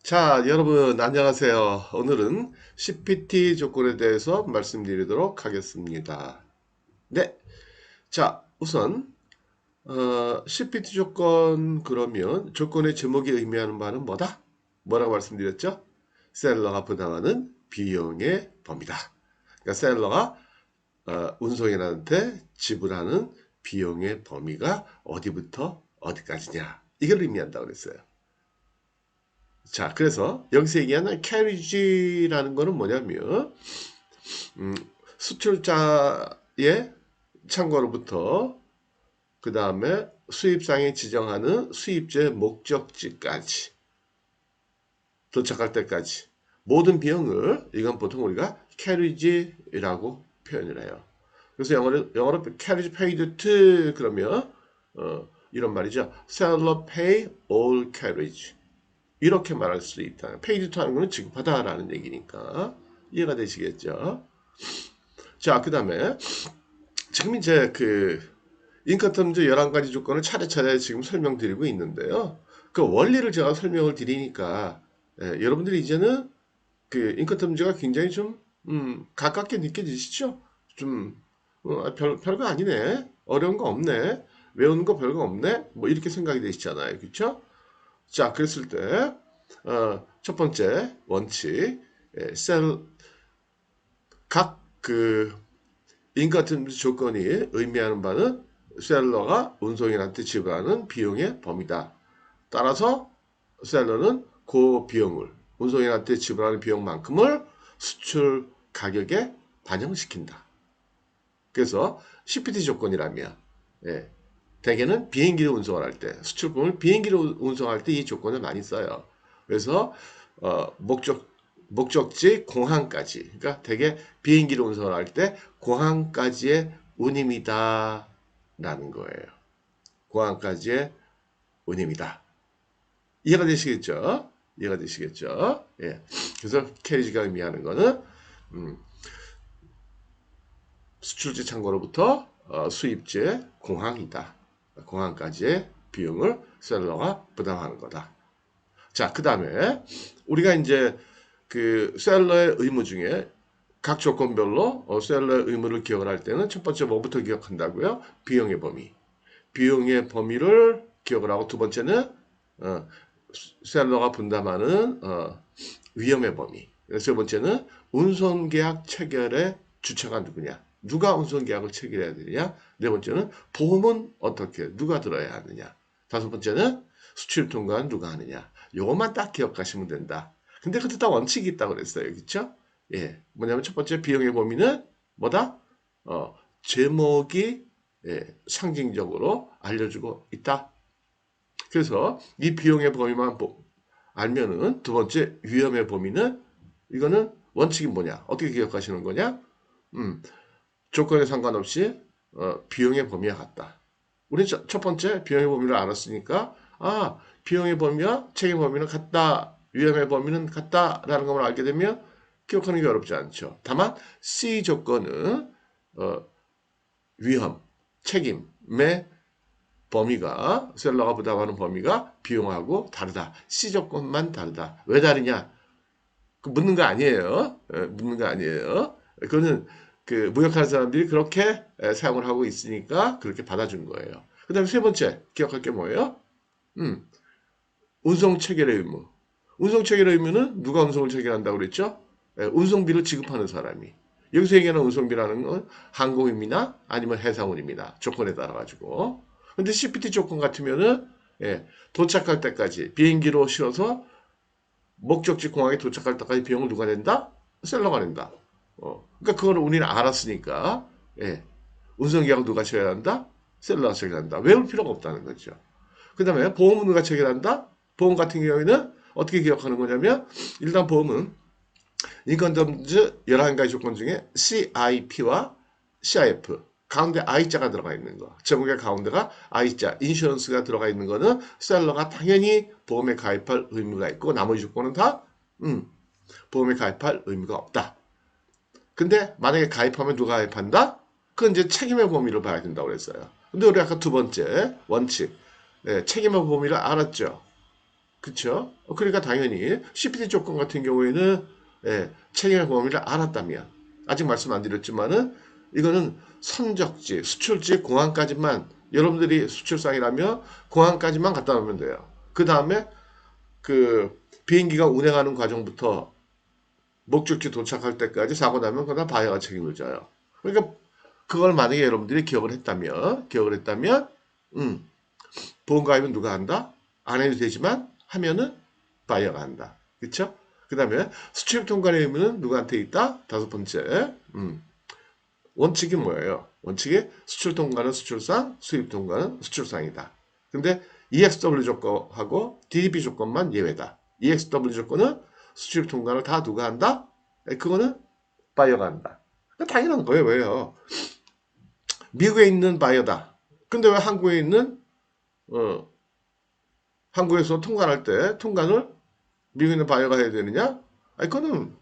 자, 여러분, 안녕하세요. 오늘은 CPT 조건에 대해서 말씀드리도록 하겠습니다. 네. 자, 우선, CPT 조건, 그러면 조건의 제목이 의미하는 바는 뭐다? 뭐라고 말씀드렸죠? 셀러가 부담하는 비용의 범위다. 그러니까 셀러가 운송인한테 지불하는 비용의 범위가 어디부터 어디까지냐. 이걸 의미한다고 그랬어요. 자, 그래서 여기서 얘기하는 캐리지라는 거는 뭐냐면 음, 수출자의 창고로부터 그 다음에 수입상이 지정하는 수입제 목적지까지 도착할 때까지 모든 비용을 이건 보통 우리가 캐리지라고 표현을 해요. 그래서 영어로 carriage paid to 그러면 이런 말이죠. Seller pay all carriage. 이렇게 말할 수 있다. paid to 하는 거는 지급하다라는 얘기니까 이해가 되시겠죠? 자, 그 다음에 지금 이제 그 인커텀즈 11가지 조건을 차례차례 지금 설명드리고 있는데요. 그 원리를 제가 설명을 드리니까 여러분들이 이제는 그 인커텀즈가 굉장히 좀 가깝게 느껴지시죠? 좀 별거 아니네. 어려운 거 없네. 외우는 거 별거 없네. 뭐 이렇게 생각이 되시잖아요. 그렇죠? 자, 그랬을 때 첫 번째 원칙 각 인가템 조건이 의미하는 바는 셀러가 운송인한테 지불하는 비용의 범위다. 따라서 셀러는 그 비용을 운송인한테 지불하는 비용만큼을 수출 가격에 반영시킨다. 그래서 CPT 조건이라면 대개는 비행기를 운송을 할 때, 수출품을 비행기로 운송할 때 이 조건을 많이 써요. 그래서 목적지 공항까지, 그러니까 대개 비행기를 운송을 할 때 공항까지의 운임이다 라는 거예요. 공항까지의 운임이다. 이해가 되시겠죠? 이해가 되시겠죠? 예. 그래서 캐리지가 의미하는 거는 음, 수출지 창고로부터 수입지의 공항이다. 공항까지의 비용을 셀러가 부담하는 거다. 자, 그 다음에 우리가 이제 그 셀러의 의무 중에 각 조건별로 셀러의 의무를 기억을 할 때는 첫 번째 뭐부터 기억한다고요? 비용의 범위. 비용의 범위를 기억을 하고 두 번째는 어, 셀러가 분담하는 위험의 범위. 세 번째는 운송계약 체결의 주체가 누구냐? 누가 운송계약을 체결해야 되느냐? 네 번째는 보험은 어떻게 누가 들어야 하느냐? 다섯 번째는 수출 통과는 누가 하느냐? 요것만 딱 기억하시면 된다. 근데 그것도 다 원칙이 있다고 그랬어요. 그렇죠? 예. 뭐냐면 첫 번째 비용의 범위는 뭐다? 제목이 상징적으로 알려주고 있다. 그래서 이 비용의 범위만 알면은 두 번째 위험의 범위는 이거는 원칙이 뭐냐? 어떻게 기억하시는 거냐? 음, 조건에 상관없이 비용의 범위와 같다. 우리 첫 번째 비용의 범위를 알았으니까 비용의 범위와 책임 범위는 같다. 위험의 범위는 같다라는 것을 알게 되면 기억하는 게 어렵지 않죠. 다만 C 조건은 어, 위험, 책임의 범위가 셀러가 부담하는 범위가 비용하고 다르다. C 조건만 다르다. 왜 다르냐? 그 묻는 거 아니에요. 묻는 거 아니에요. 그거는 그 무역하는 사람들이 그렇게 사용을 하고 있으니까 그렇게 받아준 거예요. 그 다음에 세 번째 기억할 게 뭐예요? 음, 운송 체결의 의무. 운송 체결의 의무는 누가 운송을 체결한다고 그랬죠? 운송비를 지급하는 사람이. 여기서 얘기하는 운송비라는 건 항공입니다. 아니면 해상운입니다. 조건에 따라 가지고. 근데 CPT 조건 같으면은 도착할 때까지 비행기로 실어서 목적지 공항에 도착할 때까지 비용을 누가 낸다? 셀러가 낸다. 그러니까 그걸 우리는 알았으니까 운송 계약을 누가 체결한다? 셀러가 체결한다. 외울 필요가 없다는 거죠. 그 다음에 보험은 누가 체결한다? 보험 같은 경우에는 어떻게 기억하는 거냐면 일단 보험은 인컨덤즈 11가지 조건 중에 CIP와 CIF 가운데 I자가 들어가 있는 거. 제목의 가운데가 I자, 인슈런스가 들어가 있는 거는 셀러가 당연히 보험에 가입할 의무가 있고 나머지 조건은 다 보험에 가입할 의무가 없다. 근데 만약에 가입하면 누가 가입한다? 그건 이제 책임의 범위를 봐야 된다고 그랬어요. 근데 우리 아까 두 번째 원칙 책임의 범위를 알았죠. 그쵸? 그러니까 당연히 CPT 조건 같은 경우에는 책임의 범위를 알았다면 아직 말씀 안 드렸지만은 이거는 선적지, 수출지, 공항까지만 여러분들이 수출상이라면 공항까지만 갖다 놓으면 돼요. 그 다음에 그 비행기가 운행하는 과정부터 목적지 도착할 때까지 사고 나면 그다음 바이어가 책임을 져요. 그러니까 그걸 만약에 여러분들이 기억을 했다면, 보험가입은 누가 한다? 안 해도 되지만 하면은 바이어가 한다. 그쵸? 그 다음에 수출 통관의 의무는 누구한테 있다? 다섯 번째, 원칙이 뭐예요? 원칙이 수출 통관은 수출상, 수입 통관은 수출상이다. 근데 EXW 조건하고 DDP 조건만 예외다. EXW 조건은 수출 통관을 다 누가 한다? 그거는 바이어가 한다. 당연한 거예요. 왜요? 미국에 있는 바이어다. 근데 왜 한국에 있는 어, 한국에서 통관할 때 통관을 미국에 있는 바이어가 해야 되느냐? 아니, 그거는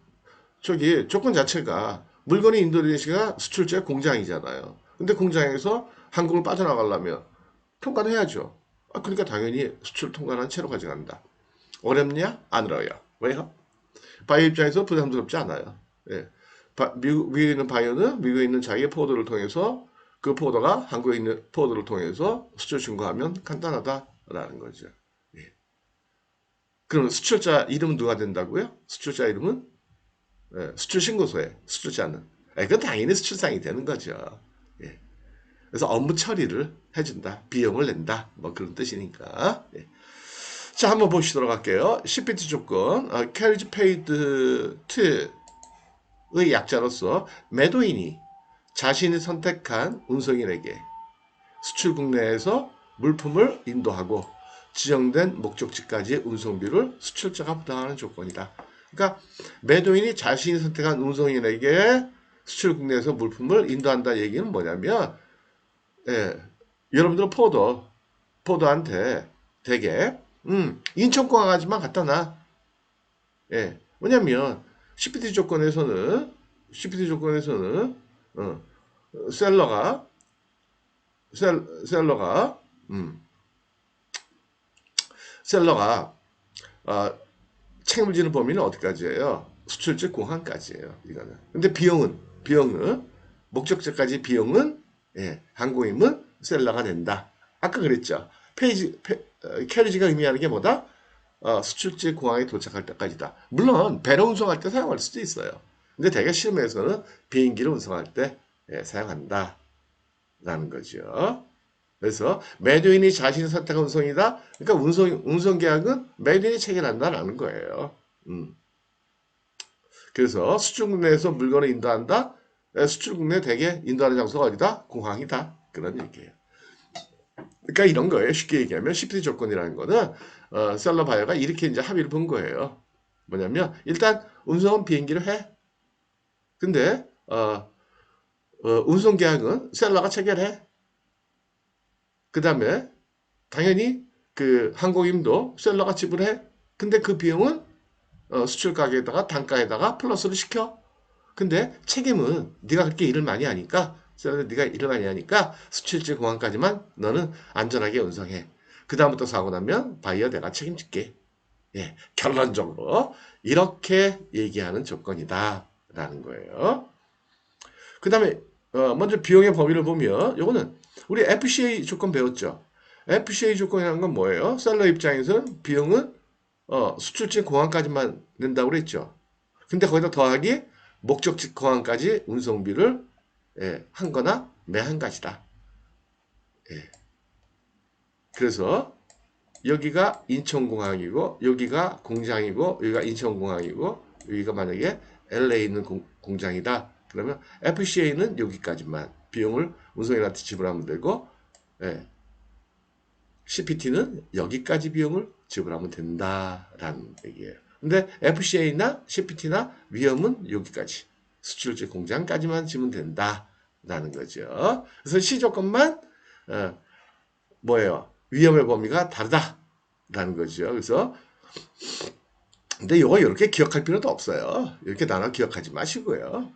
저기 조건 자체가 물건이 인도네시아 수출제 공장이잖아요. 근데 공장에서 한국을 빠져나가려면 통관해야죠. 그러니까 당연히 수출 통관한 채로 가져간다. 어렵냐? 안 어려워요. 왜요? 바이오 입장에서 부담스럽지 않아요. 예. 미국에 있는 바이오는 미국에 있는 자기의 포워드를 통해서 그 포워드가 한국에 있는 포워드를 통해서 수출 신고하면 간단하다라는 거죠. 예. 그럼 수출자 이름은 누가 된다고요? 수출자 이름은 수출 신고서에 수출자는 그건 당연히 수출상이 되는 거죠. 예. 그래서 업무 처리를 해준다, 비용을 낸다, 뭐 그런 뜻이니까. 예. 자, 한번 보시도록 할게요. CPT 조건, carriage paid to의 약자로서 매도인이 자신이 선택한 운송인에게 수출 국내에서 물품을 인도하고 지정된 목적지까지의 운송비를 수출자가 부담하는 조건이다. 그러니까 매도인이 자신이 선택한 운송인에게 수출 국내에서 물품을 인도한다 얘기는 뭐냐면 여러분들은 포더한테 되게 인천공항까지만 갖다 놔. 왜냐면 CPT 조건에서는 어, 셀러가 셀러가 음, 셀러가 어, 책임을 지는 범위는 어디까지예요? 수출지 공항까지예요. 이거는. 근데 비용은 목적지까지 비용은 항공임은 셀러가 낸다. 아까 그랬죠. 캐리지가 의미하는 게 뭐다? 수출지 공항에 도착할 때까지다. 물론 배로 운송할 때 사용할 수도 있어요. 근데 대개 실무에서는 비행기를 운송할 때 사용한다라는 거죠. 그래서 매도인이 자신이 선택한 운송이다. 그러니까 운송 계약은 매도인이 체결한다라는 거예요. 그래서 수출국 내에서 물건을 인도한다. 수출국 내 대개 인도하는 장소가 어디다? 공항이다. 그런 얘기예요. 그러니까 이런 거예요. 쉽게 얘기하면 CPT 조건이라는 거는 셀러 바이어가 이렇게 이제 합의를 본 거예요. 뭐냐면 일단 운송은 비행기를 해. 근데 운송 계약은 셀러가 체결해. 그 다음에 당연히 그 항공임도 셀러가 지불해. 근데 그 비용은 수출 가격에다가 단가에다가 플러스를 시켜. 근데 책임은 네가 그렇게 일을 많이 하니까 네가 일을 많이 하니까 수출지 공항까지만 너는 안전하게 운송해. 그 다음부터 사고 나면 바이어 내가 책임질게. 결론적으로 이렇게 얘기하는 조건이다라는 거예요. 그 다음에 먼저 비용의 범위를 보면 요거는 우리 FCA 조건 배웠죠. FCA 조건이라는 건 뭐예요? 셀러 입장에서는 비용은 수출지 공항까지만 낸다고 그랬죠. 근데 거기다 더하기 목적지 공항까지 운송비를 한 거나 매 한 가지다. 그래서 여기가 인천공항이고 여기가 공장이고 여기가 인천공항이고 여기가 만약에 LA에 있는 공장이다. 그러면 FCA는 여기까지만 비용을 운송인한테 지불하면 되고 CPT는 여기까지 비용을 지불하면 된다라는 얘기예요. 근데 FCA나 CPT나 위험은 여기까지 수출지 공장까지만 지면 된다라는 거죠. 그래서 시조건만 뭐예요? 위험의 범위가 다르다라는 거죠. 그래서 근데 이거 이렇게 기억할 필요도 없어요. 이렇게 나눠 기억하지 마시고요.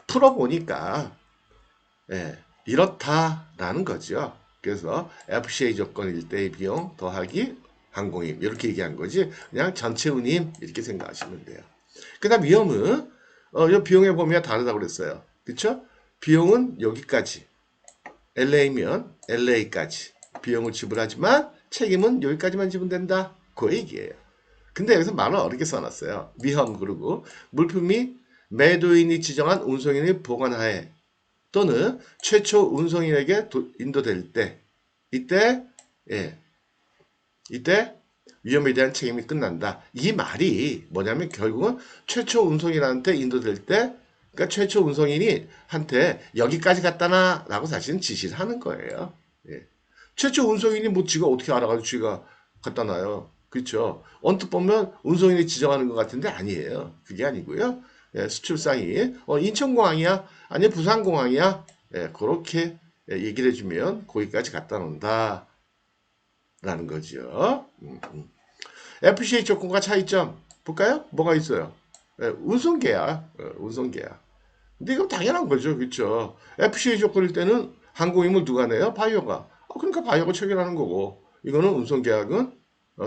풀어보니까 이렇다라는 거죠. 그래서 FCA 조건 1대의 비용 더하기 항공임 이렇게 얘기한 거지 그냥 전체 운임 이렇게 생각하시면 돼요. 그 다음 위험은 이 비용의 범위가 다르다고 그랬어요. 그쵸? 비용은 여기까지 LA면 LA까지 비용을 지불하지만 책임은 여기까지만 지불된다. 그 얘기예요. 근데 여기서 말을 어렵게 써놨어요. 위험 그리고 물품이 매도인이 지정한 운송인의 보관하에 또는 최초 운송인에게 인도될 때 이때 예, 이때 위험에 대한 책임이 끝난다. 이 말이 뭐냐면 결국은 최초 운송인한테 인도될 때 그러니까 최초 운송인이 한테 여기까지 갔다나 라고 사실은 지시를 하는 거예요. 예. 최초 운송인이 뭐 지가 어떻게 알아가지고 지가 갖다 놔요. 그렇죠. 언뜻 보면 운송인이 지정하는 것 같은데 아니에요. 그게 아니고요. 예, 수출상이 인천공항이야? 아니 부산공항이야? 예, 그렇게 얘기를 해주면 거기까지 갖다 놓는다. 라는 거죠. FCA 조건과 차이점 볼까요? 뭐가 있어요? 예, 운송계약, 운송계약. 근데 이건 당연한 거죠, 그렇죠? FCA 조건일 때는 항공임을 누가 내요? 바이어가. 그러니까 바이어가 체결하는 거고, 이거는 운송계약은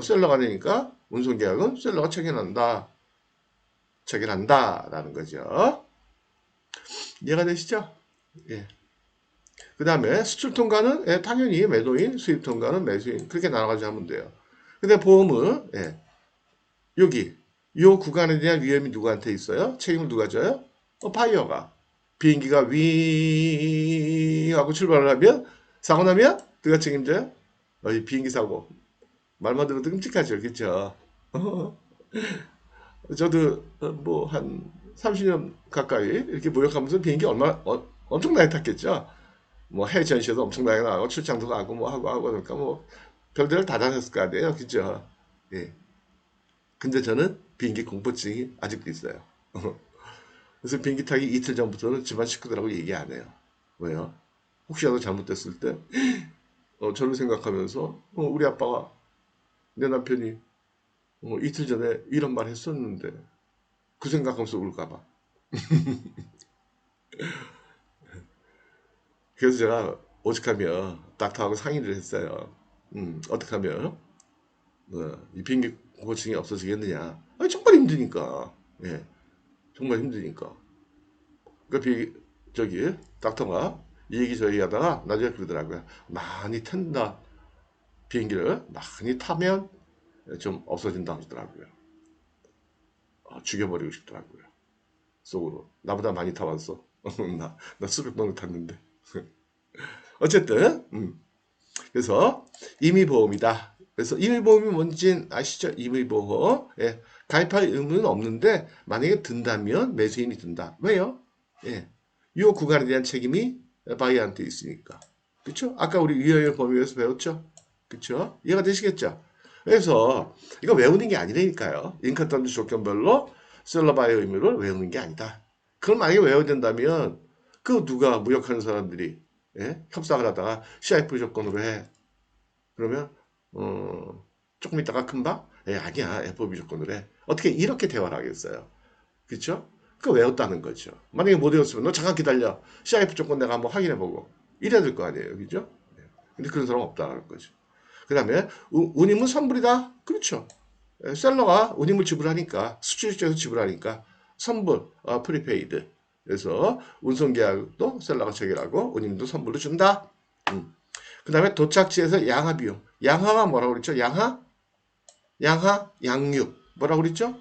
셀러가 내니까 운송계약은 셀러가 체결한다라는 거죠. 이해가 되시죠? 예. 그 다음에 수출 통과는 당연히 매도인, 수입 통과는 매수인 그렇게 나눠가지고 하면 돼요. 근데 보험은 여기 요 구간에 대한 위험이 누구한테 있어요? 책임을 누가 져요? 바이어가. 비행기가 윙 하고 출발을 하면 사고 나면 누가 책임져요? 이 비행기 사고. 말만 들어도 끔찍하죠. 그렇죠? 저도 뭐 한 30년 가까이 이렇게 모욕하면서 비행기 엄청나게 탔겠죠. 뭐 해외 전시회도 엄청나게 나가고 출장도 가고 뭐 하고 그러니까 뭐 별들을 다 다녔을 거 아니에요. 그죠? 예. 근데 저는 비행기 공포증이 아직도 있어요. 그래서 비행기 타기 이틀 전부터는 집안 식구들하고 얘기 안 해요. 왜요? 혹시라도 잘못됐을 때 저를 생각하면서 우리 아빠가 내 남편이 이틀 전에 이런 말 했었는데 그 생각하면서 울까봐. 그래서 제가 오직하면 닥터하고 상의를 했어요. 어떻게 하면 이 비행기 고증이 없어지겠느냐. 아니, 정말 힘드니까. 예, 정말 힘드니까. 그러니까 저기 닥터가 이 얘기 저 얘기 하다가 나중에 그러더라고요. 많이 탄다. 비행기를 많이 타면 좀 없어진다 하더라고요. 죽여버리고 싶더라고요. 속으로. 나보다 많이 타봤어. 나 수백 번을 탔는데. 어쨌든, 그래서 임의보험이다. 그래서 임의보험이 뭔지 아시죠? 임의보험. 예, 가입할 의무는 없는데 만약에 든다면 매수인이 든다. 왜요? 예, 이 구간에 대한 책임이 바이어한테 있으니까. 그렇죠? 아까 우리 위험의 범위에서 배웠죠? 그렇죠? 이해가 되시겠죠? 그래서 이거 외우는 게 아니라니까요. 인컨턴트 조건별로 셀러 바이어 의무를 외우는 게 아니다. 그걸 만약에 외워야 된다면 그 누가 무역하는 사람들이 협상을 하다가 CIF 조건으로 해. 그러면 조금 있다가 금방 아니야 FOB 조건으로 해. 어떻게 이렇게 대화를 하겠어요. 그렇죠? 그거 외웠다는 거죠. 만약에 못 외웠으면 너 잠깐 기다려. CIF 조건 내가 한번 확인해보고 이래야 될 거 아니에요. 그죠? 근데 그런 사람 없다는 거죠. 그 다음에 운임은 선불이다. 그렇죠. 셀러가 운임을 지불하니까 수출입장에서 지불하니까 선불, 프리페이드. 그래서 운송계약도 셀러가 체결하고 운임도 선불로 준다. 그 다음에 도착지에서 양하 비용. 양하가 뭐라고 그랬죠? 양육. 뭐라고 그랬죠?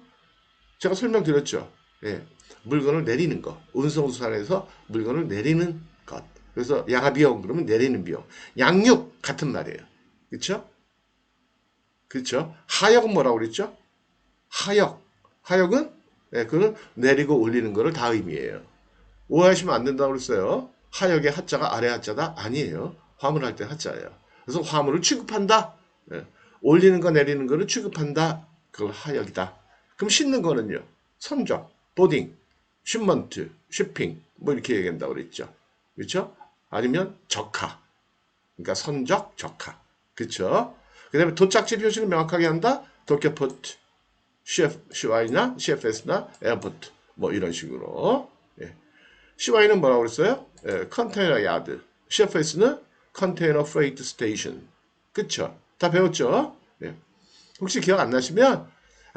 제가 설명드렸죠. 예. 물건을 내리는 거. 운송수단에서 물건을 내리는 것. 그래서 양하 비용 그러면 내리는 비용. 양육 같은 말이에요. 그렇죠? 그렇죠? 하역은 뭐라고 그랬죠? 하역. 하역은 그는 내리고 올리는 거를 다 의미해요. 오해하시면 안 된다고 그랬어요. 하역의 하자가 아래 하자다? 아니에요. 화물할 때 하자예요. 그래서 화물을 취급한다. 예. 올리는 거 내리는 거를 취급한다. 그걸 하역이다. 그럼 싣는 거는요. 선적, 보딩, 쉽먼트, 쉬핑 뭐 이렇게 얘기한다고 그랬죠. 그렇죠? 아니면 적하. 그러니까 선적, 적하. 그렇죠? 그 다음에 도착지 표시를 명확하게 한다. 도쿄포트, CFI나 CFS나 에어포트 뭐 이런 식으로. 예. CY는 뭐라고 그랬어요? 컨테이너 야드. CFS는 컨테이너 프레이트 스테이션. 그쵸? 다 배웠죠? 예. 혹시 기억 안 나시면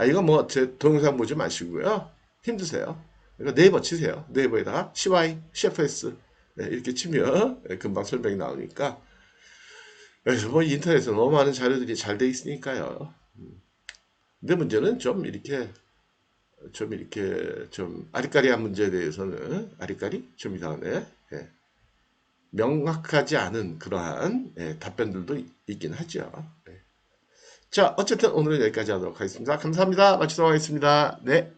이거 뭐 제 동영상 보지 마시고요. 힘드세요. 그러니까 네이버 치세요. 네이버에다가 CY, CFS 이렇게 치면 금방 설명이 나오니까. 그래서 뭐 인터넷에 너무 많은 자료들이 잘 돼 있으니까요. 근데 문제는 좀 아리까리한 문제에 대해서는 아리까리 좀 이상하네. 예. 명확하지 않은 그러한 답변들도 있긴 하죠. 자, 어쨌든 오늘은 여기까지 하도록 하겠습니다. 감사합니다. 마치도록 하겠습니다. 네.